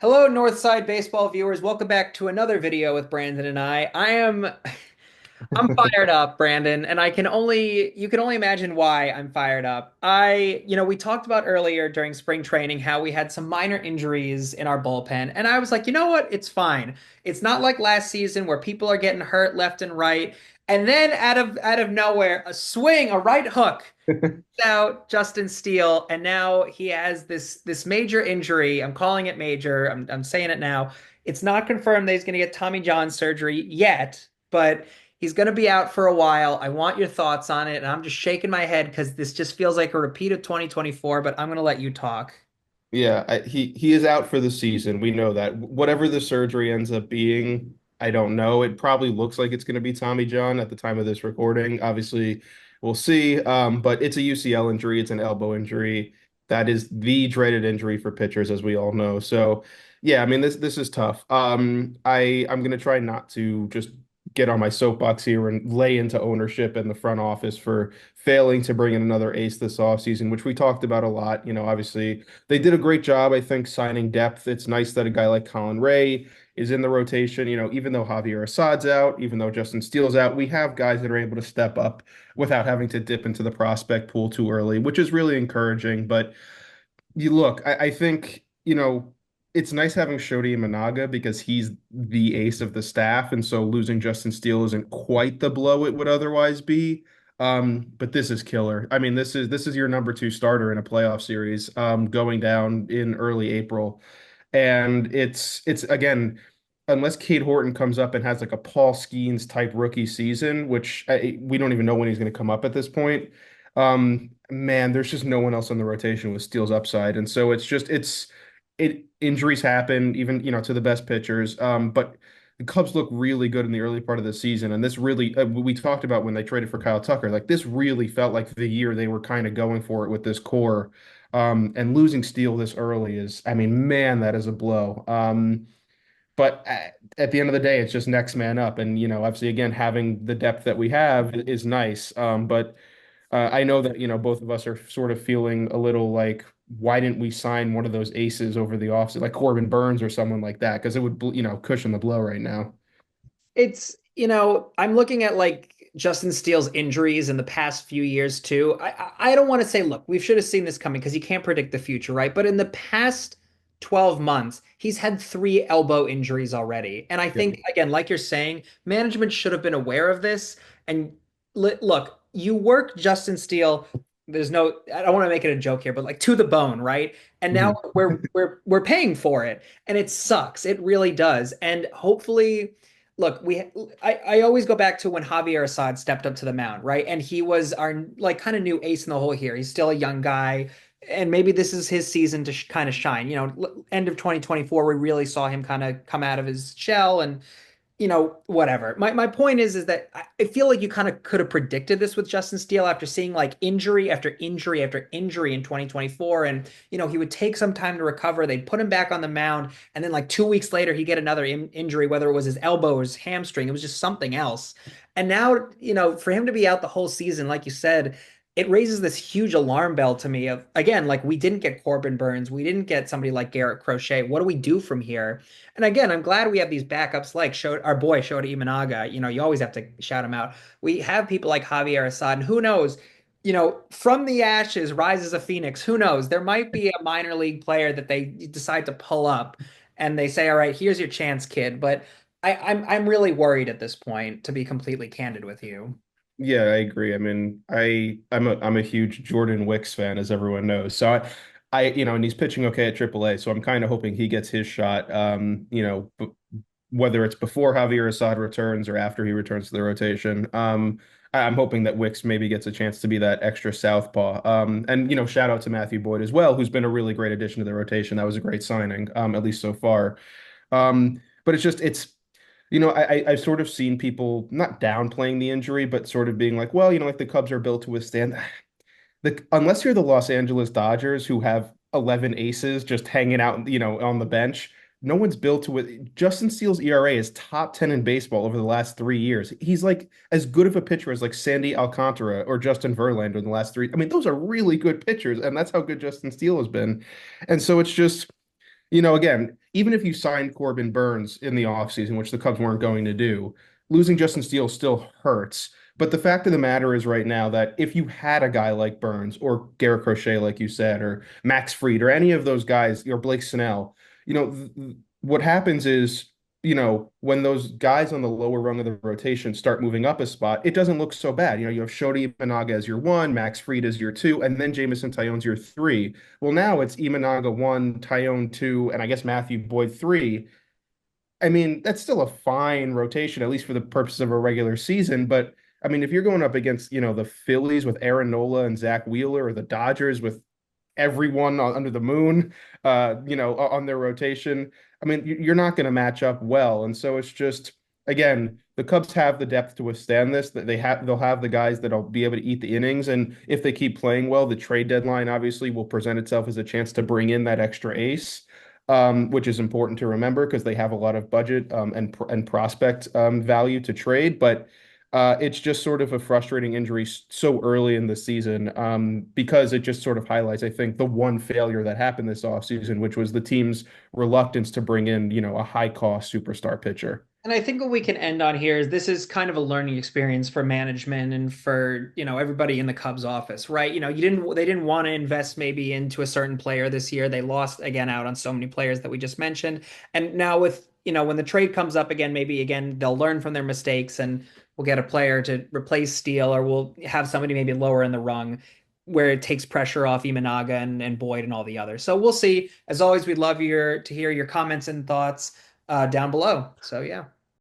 Hello, Northside baseball viewers. Welcome back to another video with Brandon and I. I'm fired up, Brandon, and you can only imagine why I'm fired up. We talked about earlier during spring training how we had some minor injuries in our bullpen, and I was like, you know what? It's fine. It's not like last season where people are getting hurt left and right. And then out of nowhere, a right hook out Justin Steele, and now he has this major injury. I'm calling it major. I'm saying it now. It's not confirmed that he's going to get Tommy John surgery yet, but he's going to be out for a while. I want your thoughts on it, and I'm just shaking my head because this just feels like a repeat of 2024. But I'm going to let you talk. Yeah, he is out for the season. We know that. Whatever the surgery ends up being, I don't know. It probably looks like it's going to be Tommy John at the time of this recording. Obviously, we'll see. But it's a UCL injury. It's an elbow injury. That is the dreaded injury for pitchers, as we all know. So, yeah, I mean this is tough. I'm going to try not to just get on my soapbox here and lay into ownership and the front office for failing to bring in another ace this offseason, which we talked about a lot. Obviously they did a great job, I think, signing depth. It's nice that a guy like Colin Ray is in the rotation. Even though Javier Assad's out, even though Justin Steele's out, we have guys that are able to step up without having to dip into the prospect pool too early, which is really encouraging. But you look, I think, it's nice having Shodi Imanaga because he's the ace of the staff, and so losing Justin Steele isn't quite the blow it would otherwise be. But this is killer. I mean, this is your number two starter in a playoff series, going down in early April. And it's again, unless Cade Horton comes up and has like a Paul Skeens type rookie season, which we don't even know when he's going to come up at this point. Man, there's just no one else on the rotation with Steele's upside, and so it injuries happen even to the best pitchers. But the Cubs look really good in the early part of the season, and this really we talked about when they traded for Kyle Tucker. Like this really felt like the year they were kind of going for it with this core. And losing Steele this early is, I mean, man, that is a blow. But at the end of the day, it's just next man up. And, obviously, again, having the depth that we have is nice. But I know that, both of us are sort of feeling a little like, why didn't we sign one of those aces over the offseason, like Corbin Burns or someone like that? Because it would, cushion the blow right now. I'm looking at like Justin Steele's injuries in the past few years too. I don't want to say, look, we should have seen this coming because you can't predict the future, right? But in the past 12 months, he's had three elbow injuries already. And I Yep. think, again, like you're saying, management should have been aware of this. And look, you work Justin Steele. I don't want to make it a joke here, but like to the bone, right? And now Mhm. we're paying for it, and it sucks. It really does. And hopefully, look, I always go back to when Javier Assad stepped up to the mound, right? And he was our like kind of new ace in the hole here. He's still a young guy, and maybe this is his season to kind of shine. End of 2024, we really saw him kind of come out of his shell and whatever. My point is that I feel like you kind of could have predicted this with Justin Steele after seeing like injury after injury after injury in 2024. And, he would take some time to recover. They'd put him back on the mound. And then like 2 weeks later, he'd get another injury, whether it was his elbow or his hamstring. It was just something else. And now, for him to be out the whole season, like you said, it raises this huge alarm bell to me of, again, like we didn't get Corbin Burns. We didn't get somebody like Garrett Crochet. What do we do from here? And again, I'm glad we have these backups like our boy Shota Imanaga. You always have to shout him out. We have people like Javier Assad, and who knows, from the ashes rises a phoenix. Who knows? There might be a minor league player that they decide to pull up and they say, all right, here's your chance, kid. But I'm really worried at this point, to be completely candid with you. Yeah, I agree. I mean, I'm a huge Jordan Wicks fan, as everyone knows. So and he's pitching okay at AAA, so I'm kind of hoping he gets his shot. Whether it's before Javier Assad returns or after he returns to the rotation. I'm hoping that Wicks maybe gets a chance to be that extra southpaw. And shout out to Matthew Boyd as well, who's been a really great addition to the rotation. That was a great signing, at least so far. But I've sort of seen people not downplaying the injury, but sort of being like, well, like the Cubs are built to withstand unless you're the Los Angeles Dodgers who have 11 aces just hanging out, on the bench. No one's built to it. Justin Steele's ERA is top 10 in baseball over the last 3 years. He's like as good of a pitcher as like Sandy Alcantara or Justin Verlander in the last three. I mean, those are really good pitchers, and that's how good Justin Steele has been. And so it's just Again, even if you signed Corbin Burns in the offseason, which the Cubs weren't going to do, losing Justin Steele still hurts. But the fact of the matter is right now that if you had a guy like Burns or Garrett Crochet, like you said, or Max Fried or any of those guys, or Blake Snell, what happens is, when those guys on the lower rung of the rotation start moving up a spot, it doesn't look so bad. You have Shodi Imanaga as your one, Max Fried as your two, and then Jamison Tyon's your three. Well, now it's Imanaga one, Tyone two, and I guess Matthew Boyd three. I mean, that's still a fine rotation, at least for the purpose of a regular season. But I mean, if you're going up against, the Phillies with Aaron Nola and Zach Wheeler, or the Dodgers with everyone under the moon, on their rotation, I mean, you're not going to match up well. And so it's just, again, the Cubs have the depth to withstand this. That they'll have the guys that'll be able to eat the innings. And if they keep playing well, the trade deadline obviously will present itself as a chance to bring in that extra ace, which is important to remember because they have a lot of budget and prospect value to trade. But it's just sort of a frustrating injury so early in the season, because it just sort of highlights, I think, the one failure that happened this offseason, which was the team's reluctance to bring in, a high cost superstar pitcher. And I think what we can end on here is this is kind of a learning experience for management and for, everybody in the Cubs office, right? They didn't want to invest maybe into a certain player this year. They lost again out on so many players that we just mentioned. And now with, when the trade comes up again, maybe again they'll learn from their mistakes and we'll get a player to replace Steele, or we'll have somebody maybe lower in the rung where it takes pressure off Imanaga and Boyd and all the others. So we'll see. As always, we'd love to hear your comments and thoughts down below. So yeah.